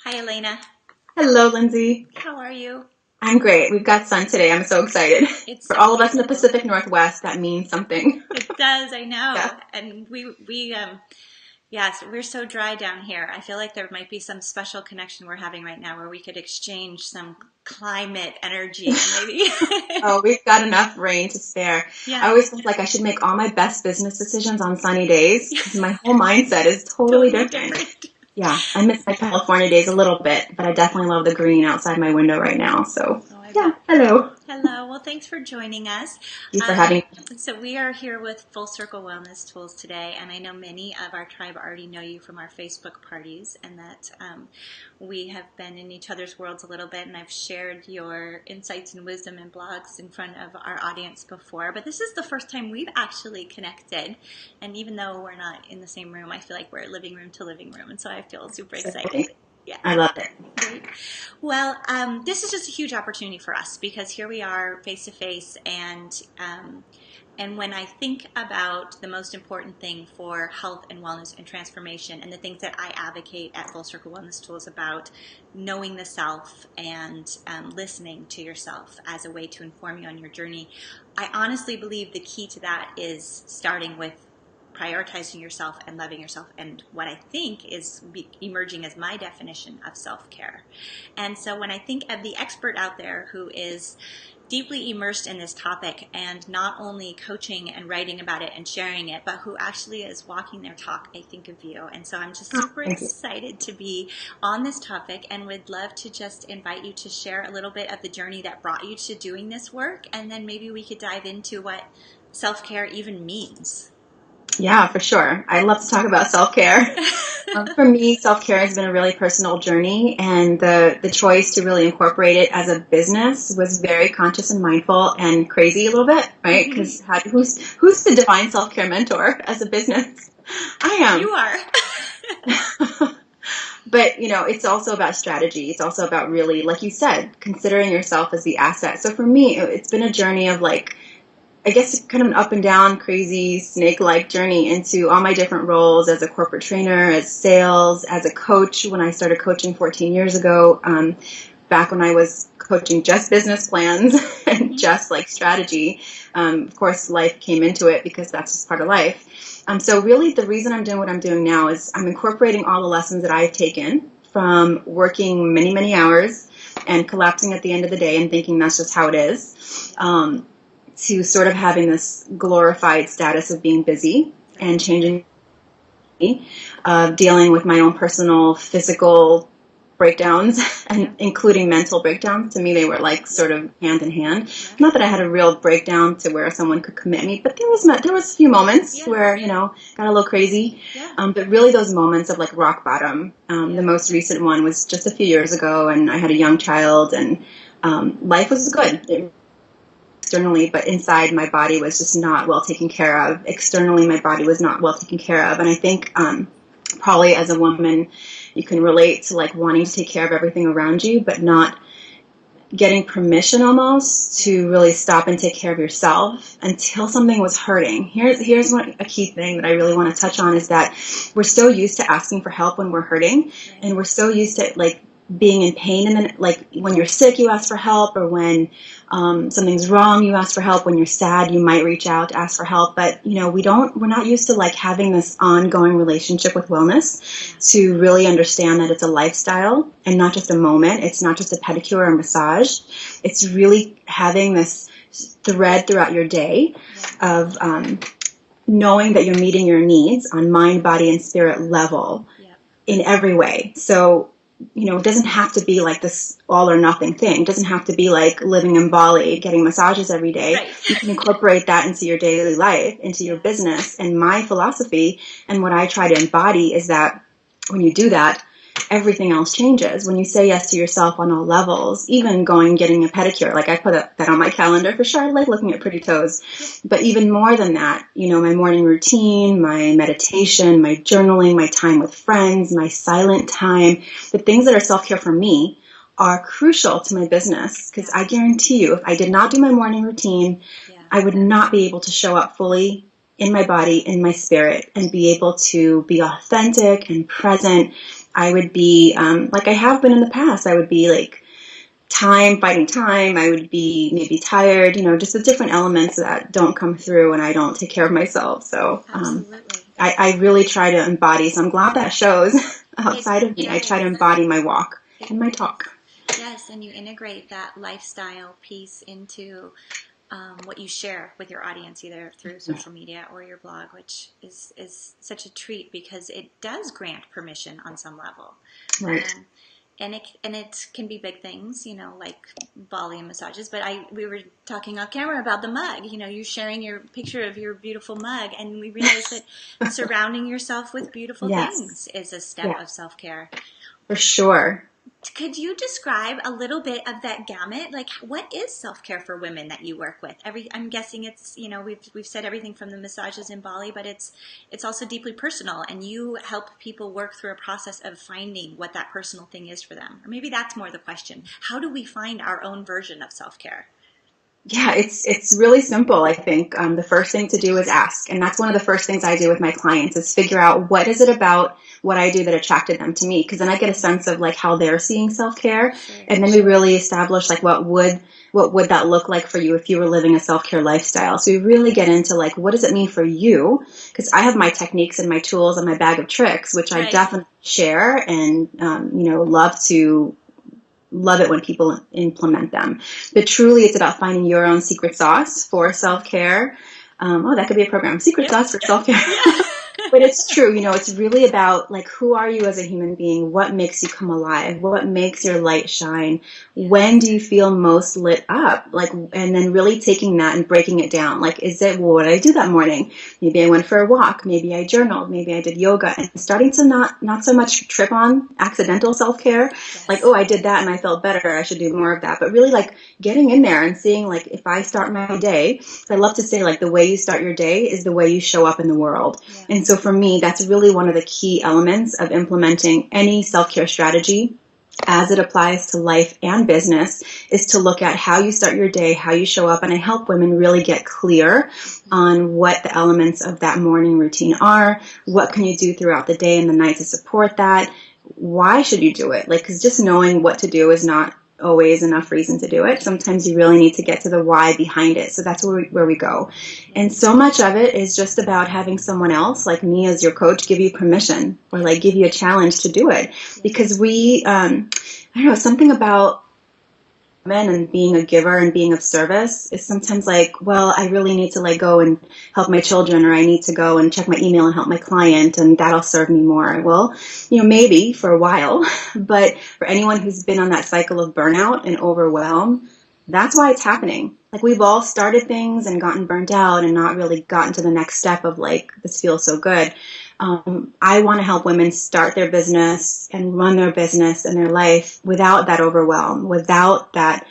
Hi, Elena. Hello, Lindsay. How are you? I'm great. We've got sun today. I'm so excited. It's For so all of us in the beautiful. Pacific Northwest, that means something. It does, I Yeah. know. And yes, we're so dry down here. I feel like there might be some special connection we're having right now where we could exchange some climate energy and maybe. Oh, we've got enough rain to spare. I Yeah, always think like I should make all my best business decisions on sunny days because my whole mindset is totally totally different. different. Yeah, I miss my California days a little bit, but I definitely love the green outside my window right now. So, Oh, I yeah, bet. hello. Hello. Well, thanks for joining us. Thank you for Um, having me. so we are here with Full Circle Wellness Tools today, and I know many of our tribe already know you from our Facebook parties, and that we have been in each other's worlds a little bit, and I've shared your insights and wisdom and blogs in front of our audience before. But this is the first time we've actually connected, and even though we're not in the same room, I feel like we're living room to living room, and so I feel super excited. Absolutely. Yeah. I love it. Great. Well, this is just a huge opportunity for us because here we are face to face, and when I think about the most important thing for health and wellness and transformation, and the things that I advocate at Full Circle Wellness Tools about knowing the self and listening to yourself as a way to inform you on your journey, I honestly believe the key to that is starting with prioritizing yourself and loving yourself, and what I think is emerging as my definition of self-care. And so when I think of the expert out there who is deeply immersed in this topic and not only coaching and writing about it and sharing it, but who actually is walking their talk, I think of you. And so I'm just Oh, super thank you. excited to be on this topic and would love to just invite you to share a little bit of the journey that brought you to doing this work, and then maybe we could dive into what self-care even means. Yeah, for sure. I love to talk about self-care. For me, self-care has been a really personal journey, and the choice to really incorporate it as a business was very conscious and mindful and crazy a little bit, right? Because who's the divine self-care mentor as a business? You I are. am. But, it's also about strategy. It's also about really, like you said, considering yourself as the asset. So for me, it's been a journey of I guess kind of an up and down, crazy, snake-like journey into all my different roles as a corporate trainer, as sales, as a coach when I started coaching 14 years ago, back when I was coaching just business plans and just strategy. Of course, life came into it because that's just part of life. So really the reason I'm doing what I'm doing now is I'm incorporating all the lessons that I've taken from working many, many hours and collapsing at the end of the day and thinking that's just how it is. To sort of having this glorified status of being busy and changing, dealing with my own personal physical breakdowns and including mental breakdowns. To me, they were sort of hand in hand. Not that I had a real breakdown to where someone could commit me, but there was a few moments where, got a little crazy. But really those moments of rock bottom. The most recent one was just a few years ago, and I had a young child, and life was good. Externally, but inside my body was just not well taken care of. Externally, my body was not well taken care of. And I think probably as a woman, you can relate to wanting to take care of everything around you, but not getting permission almost to really stop and take care of yourself until something was hurting. Here's a key thing that I really want to touch on is that we're so used to asking for help when we're hurting, and we're so used to being in pain, and then when you're sick you ask for help, or when something's wrong you ask for help. When you're sad you might reach out to ask for help, but we're not used to having this ongoing relationship with wellness to really understand that it's a lifestyle and not just a moment. It's not just a pedicure or massage. It's really having this thread throughout your day of knowing that you're meeting your needs on mind, body, and spirit level in every way. So it doesn't have to be this all or nothing thing. It doesn't have to be living in Bali, getting massages every day. Right. You can incorporate that into your daily life, into your business. And my philosophy and what I try to embody is that when you do that, everything else changes. When you say yes to yourself on all levels, even getting a pedicure, I put that on my calendar for sure. I like looking at pretty toes. But even more than that, my morning routine, my meditation, my journaling, my time with friends, my silent time, the things that are self-care for me are crucial to my business, because I guarantee you, if I did not do my morning routine, I would not be able to show up fully in my body, in my spirit, and be able to be authentic and present. I would be, like I have been in the past, I would be like fighting time. I would be maybe tired, just the different elements that don't come through when I don't take care of myself. So Absolutely. I really try to embody. So I'm glad that shows outside of me. Does. I try to embody my walk and my talk. Yes, and you integrate that lifestyle piece into what you share with your audience, either through social media or your blog, which is such a treat because it does grant permission on some level. Right. And it can be big things, like volume massages. But we were talking off camera about the mug. You sharing your picture of your beautiful mug, and we realized that surrounding yourself with beautiful things is a step of self-care. For sure. Could you describe a little bit of that gamut? Like, what is self-care for women that you work with? I'm guessing it's, we've said everything from the massages in Bali, but it's also deeply personal, and you help people work through a process of finding what that personal thing is for them. Or maybe that's more the question. How do we find our own version of self-care? Yeah, it's really simple. I think the first thing to do is ask, and that's one of the first things I do with my clients is figure out what is it about what I do that attracted them to me, because then I get a sense of like how they're seeing self-care, and then we really establish like what would that look like for you if you were living a self-care lifestyle. So we really get into like what does it mean for you, because I have my techniques and my tools and my bag of tricks, which I definitely share and love it when people implement them. But truly, it's about finding your own secret sauce for self-care. That could be a program, secret sauce for self-care. But it's true, it's really about like, who are you as a human being? What makes you come alive? What makes your light shine? When do you feel most lit up? Like, and then really taking that and breaking it down. Like, what did I do that morning? Maybe I went for a walk. Maybe I journaled. Maybe I did yoga, and starting to not so much trip on accidental self-care. Like, I did that and I felt better. I should do more of that. But really like getting in there and seeing like, if I start my day, I love to say like the way you start your day is the way you show up in the world. And so for me, that's really one of the key elements of implementing any self-care strategy as it applies to life and business, is to look at how you start your day, how you show up. And I help women really get clear on what the elements of that morning routine are. What can you do throughout the day and the night to support that? Why should you do it? Like, because just knowing what to do is not always enough reason to do it. Sometimes you really need to get to the why behind it. So that's where we go. And so much of it is just about having someone else, like me as your coach, give you permission or like give you a challenge to do it. Because I don't know, something about men and being a giver and being of service is sometimes like, well, I really need to like go and help my children, or I need to go and check my email and help my client, and that'll serve me more. Well, maybe for a while, but for anyone who's been on that cycle of burnout and overwhelm, that's why it's happening. Like, we've all started things and gotten burnt out and not really gotten to the next step of like, this feels so good. I want to help women start their business and run their business and their life without that overwhelm, without that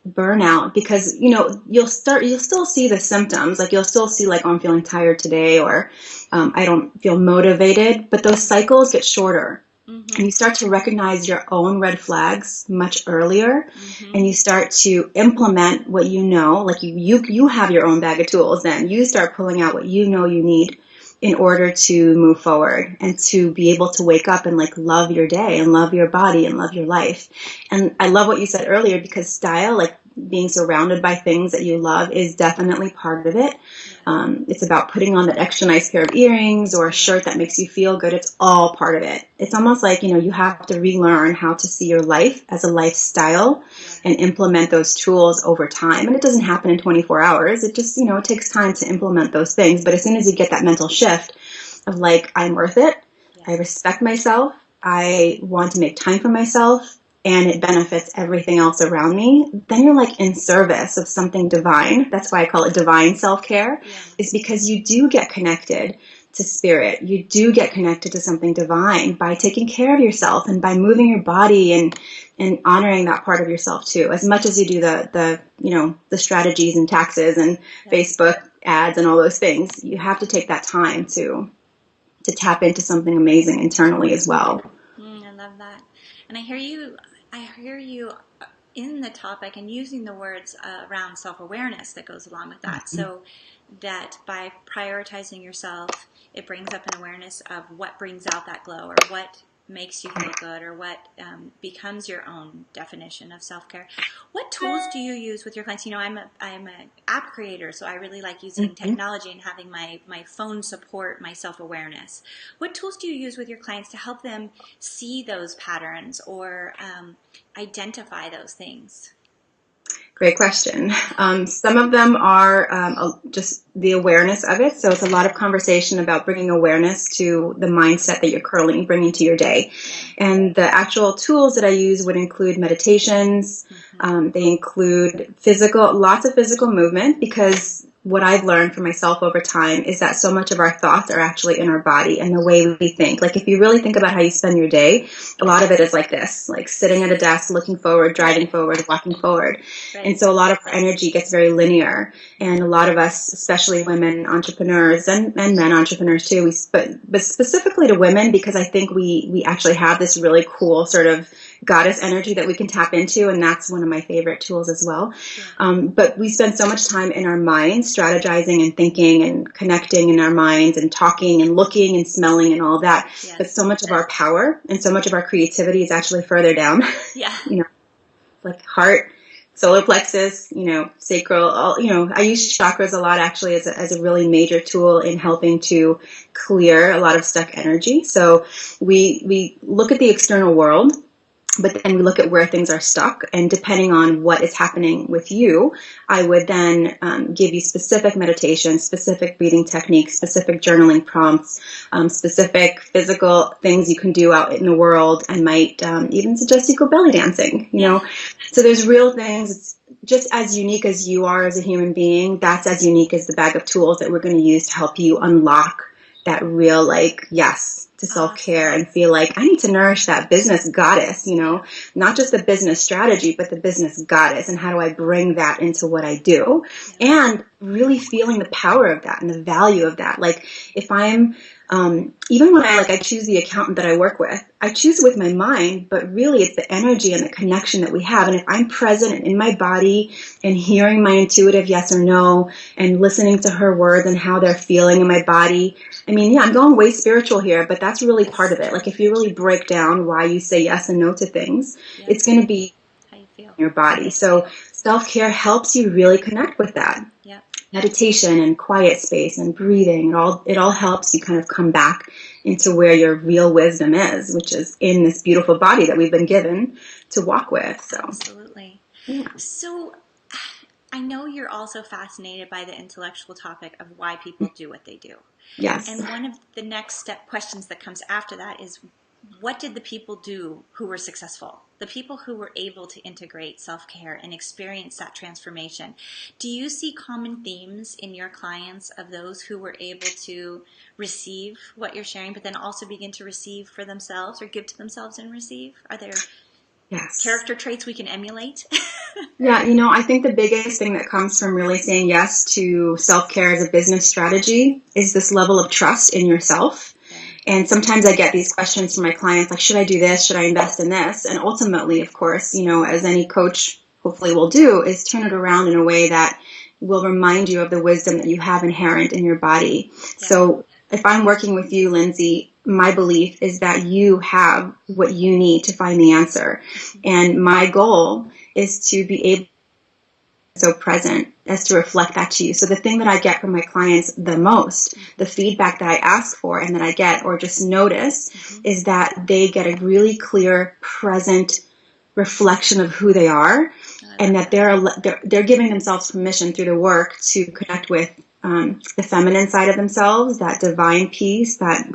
burnout, because, you'll still see the symptoms. Like, you'll still see like, I'm feeling tired today, or I don't feel motivated, but those cycles get shorter. Mm-hmm. And you start to recognize your own red flags much earlier, and you start to implement what like you have your own bag of tools. Then you start pulling out what you need in order to move forward and to be able to wake up and like love your day and love your body and love your life. And I love what you said earlier, because style, like being surrounded by things that you love, is definitely part of it. It's about putting on that extra nice pair of earrings or a shirt that makes you feel good. It's all part of it. It's almost like, you have to relearn how to see your life as a lifestyle and implement those tools over time. And it doesn't happen in 24 hours. It just, it takes time to implement those things. But as soon as you get that mental shift of like, I'm worth it, I respect myself, I want to make time for myself, and it benefits everything else around me, then you're like in service of something divine. That's why I call it divine self-care, is because you do get connected to spirit. You do get connected to something divine by taking care of yourself and by moving your body and honoring that part of yourself too. As much as you do the strategies and taxes and Facebook ads and all those things, you have to take that time to tap into something amazing internally as well. I love that. And I hear you in the topic and using the words around self-awareness that goes along with that. So that by prioritizing yourself, it brings up an awareness of what brings out that glow, or what makes you feel good, or what becomes your own definition of self-care. What tools do you use with your clients? You know, I'm an app creator, so I really like using technology and having my phone support my self-awareness. What tools do you use with your clients to help them see those patterns or identify those things? Great question. Some of them are just the awareness of it. So it's a lot of conversation about bringing awareness to the mindset that you're currently bringing to your day. And the actual tools that I use would include meditations. They include lots of physical movement, because what I've learned for myself over time is that so much of our thoughts are actually in our body and the way we think. Like if you really think about how you spend your day, a lot of it is like this, like sitting at a desk, looking forward, driving forward, walking forward. Right. And so a lot of our energy gets very linear. And a lot of us, especially women entrepreneurs and men entrepreneurs too, but specifically to women, because I think we actually have this really cool sort of goddess energy that we can tap into, and that's one of my favorite tools as well. But we spend so much time in our minds strategizing and thinking and connecting in our minds and talking and looking and smelling and all that. Yes. But so much of our power and so much of our creativity is actually further down. Yeah. Like heart, solar plexus, sacral, I use chakras a lot actually as a really major tool in helping to clear a lot of stuck energy. So we look at the external world, but then we look at where things are stuck, and depending on what is happening with you, I would then give you specific meditation, specific breathing techniques, specific journaling prompts, specific physical things you can do out in the world. I might even suggest you go belly dancing, So there's real things. It's just as unique as you are as a human being, that's as unique as the bag of tools that we're going to use to help you unlock that real, yes to self-care and feel like I need to nourish that business goddess, not just the business strategy, but the business goddess. And how do I bring that into what I do? And really feeling the power of that and the value of that. Like if I'm, even when I choose the accountant that I work with, I choose with my mind, but really it's the energy and the connection that we have. And if I'm present and in my body and hearing my intuitive yes or no and listening to her words and how they're feeling in my body, I'm going way spiritual here, but that's really part of it. Like if you really break down why you say yes and no to things, it's going to be how you feel in your body. So self-care helps you really connect with that. Yep. Meditation and quiet space and breathing, it all helps you kind of come back into where your real wisdom is, which is in this beautiful body that we've been given to walk with. So absolutely. Yeah. So I know you're also fascinated by the intellectual topic of why people do what they do. Yes. And one of the next questions that comes after that is, what did the people do who were successful? The people who were able to integrate self-care and experience that transformation. Do you see common themes in your clients of those who were able to receive what you're sharing, but then also begin to receive for themselves or give to themselves and receive? Are there character traits we can emulate? Yeah, I think the biggest thing that comes from really saying yes to self-care as a business strategy is this level of trust in yourself. And sometimes I get these questions from my clients, like, should I do this? Should I invest in this? And ultimately, of course, as any coach hopefully will do, is turn it around in a way that will remind you of the wisdom that you have inherent in your body. Yeah. So if I'm working with you, Lindsay, my belief is that you have what you need to find the answer. And my goal is to be able to be so present as to reflect that to you. So the thing that I get from my clients the most, the feedback that I ask for and that I get or just notice, is that they get a really clear, present reflection of who they are, and that they're giving themselves permission through the work to connect with the feminine side of themselves, that divine piece, that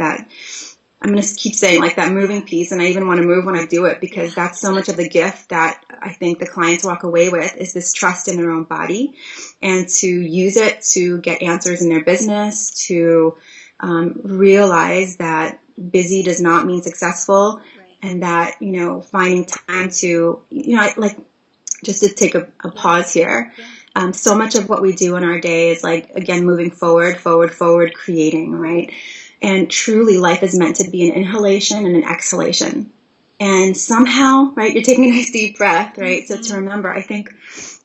I'm going to keep saying that moving piece, and I even want to move when I do it, because that's so much of the gift that I think the clients walk away with, is this trust in their own body, and to use it to get answers in their business, to realize that busy does not mean successful, and that, finding time to, just to take a pause here. So much of what we do in our day is again, moving forward, creating, right? And truly life is meant to be an inhalation and an exhalation. And somehow, right, you're taking a nice deep breath, right? So to remember, I think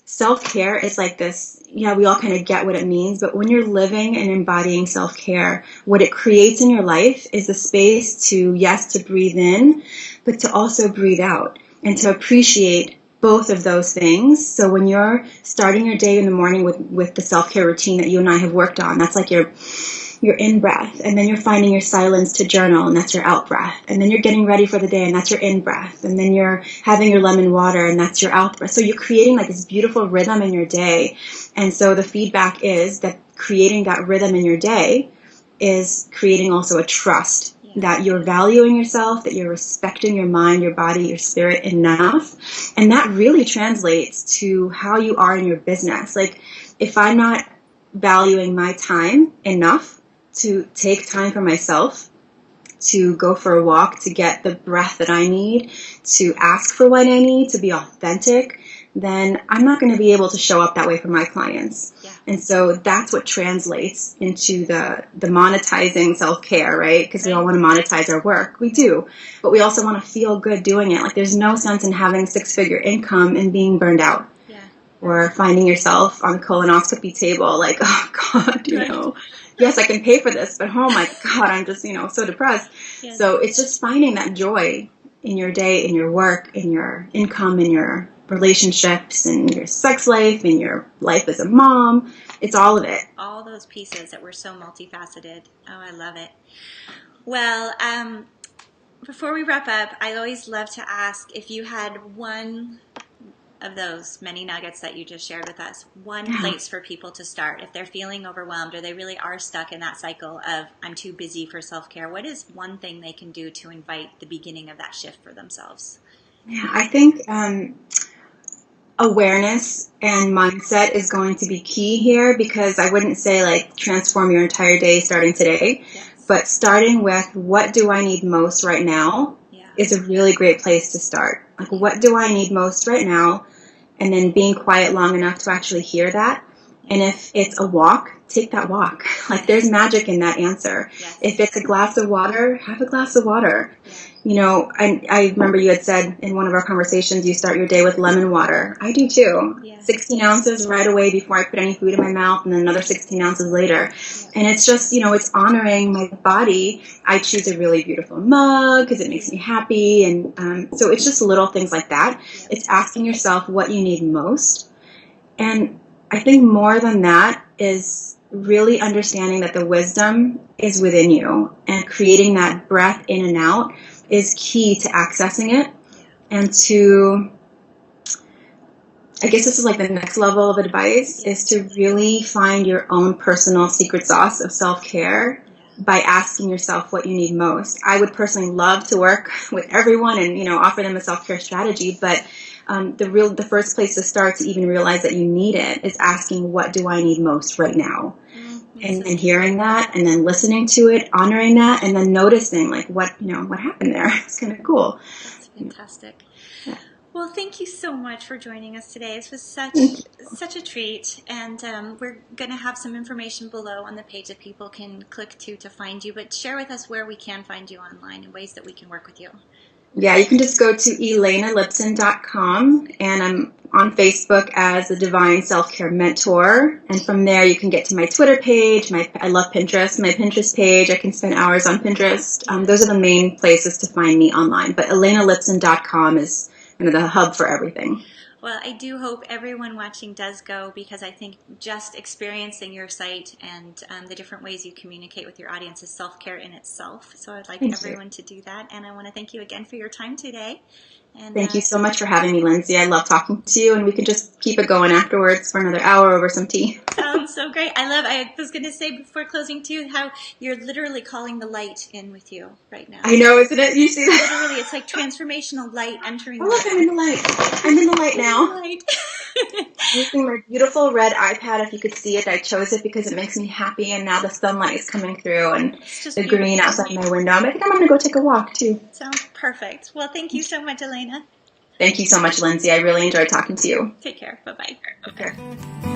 self-care is like this, yeah, we all kind of get what it means, but when you're living and embodying self-care, what it creates in your life is the space to, yes, to breathe in, but to also breathe out and to appreciate both of those things. So when you're starting your day in the morning with the self-care routine that you and I have worked on, that's like your in breath, and then you're finding your silence to journal, and that's your out breath, and then you're getting ready for the day, and that's your in breath, and then you're having your lemon water, and that's your out breath. So you're creating like this beautiful rhythm in your day. And so the feedback is that creating that rhythm in your day is creating also a trust that you're valuing yourself, that you're respecting your mind, your body, your spirit enough. And that really translates to how you are in your business. Like, if I'm not valuing my time enough to take time for myself, to go for a walk, to get the breath that I need, to ask for what I need, to be authentic, then I'm not going to be able to show up that way for my clients. Yeah. And so that's what translates into the monetizing self-care, right? Because we all want to monetize our work. We do. But we also want to feel good doing it. Like, there's no sense in having 6-figure income and being burned out. Yeah. Or finding yourself on the colonoscopy table, like, oh God, you know, yes, I can pay for this, but oh my God, I'm just, so depressed. Yes. So it's just finding that joy in your day, in your work, in your income, in your relationships, in your sex life, in your life as a mom. It's all of it. All those pieces that were so multifaceted. Oh, I love it. Well, before we wrap up, I always love to ask if you had one of those many nuggets that you just shared with us, one place for people to start if they're feeling overwhelmed or they really are stuck in that cycle of I'm too busy for self-care. What is one thing they can do to invite the beginning of that shift for themselves? Yeah, I think awareness and mindset is going to be key here, because I wouldn't say like transform your entire day starting today, but starting with what do I need most right now is a really great place to start. Like, what do I need most right now? And then being quiet long enough to actually hear that. And if it's a walk, take that walk. Like, there's magic in that answer. Yes. If it's a glass of water, have a glass of water. Yes. I remember you had said in one of our conversations, you start your day with lemon water. I do too. Yes. 16 ounces right away before I put any food in my mouth, and then another 16 ounces later. Yes. And it's just, it's honoring my body. I choose a really beautiful mug because it makes me happy. And so it's just little things like that. Yes. It's asking yourself what you need most. And I think more than that is really understanding that the wisdom is within you, and creating that breath in and out is key to accessing it. And to, I guess this is like the next level of advice, is to really find your own personal secret sauce of self-care by asking yourself what you need most. I would personally love to work with everyone and, offer them a self-care strategy, but the first place to start to even realize that you need it is asking, what do I need most right now? And hearing that, and then listening to it, honoring that, and then noticing like what happened there. It's kind of cool. That's fantastic. Yeah. Well, thank you so much for joining us today. This was such a treat, and we're going to have some information below on the page that people can click to find you. But share with us where we can find you online and ways that we can work with you. Yeah, you can just go to elenalipson.com, and I'm on Facebook as the Divine Self-Care Mentor. And from there, you can get to my Twitter page. I love Pinterest. My Pinterest page, I can spend hours on Pinterest. Those are the main places to find me online. But elenalipson.com is the hub for everything. Well, I do hope everyone watching does go, because I think just experiencing your site and the different ways you communicate with your audience is self-care in itself. So I'd like everyone to do that. And I want to thank you again for your time today. And thank you so much for having me, Lindsay. I love talking to you, and we can just keep it going afterwards for another hour over some tea. Sounds so great. I was going to say before closing too, how you're literally calling the light in with you right now. I know, isn't it? You see that? Literally, it's like transformational light entering. Oh, look, I'm in the light. I'm in the light now. Using my beautiful red iPad, if you could see it, I chose it because it makes me happy, and now the sunlight is coming through, and the green outside my window. I think I'm going to go take a walk too. Sounds perfect. Well, thank you so much, Elena. Thank you so much, Lindsay. I really enjoyed talking to you. Take care. Bye-bye. Okay.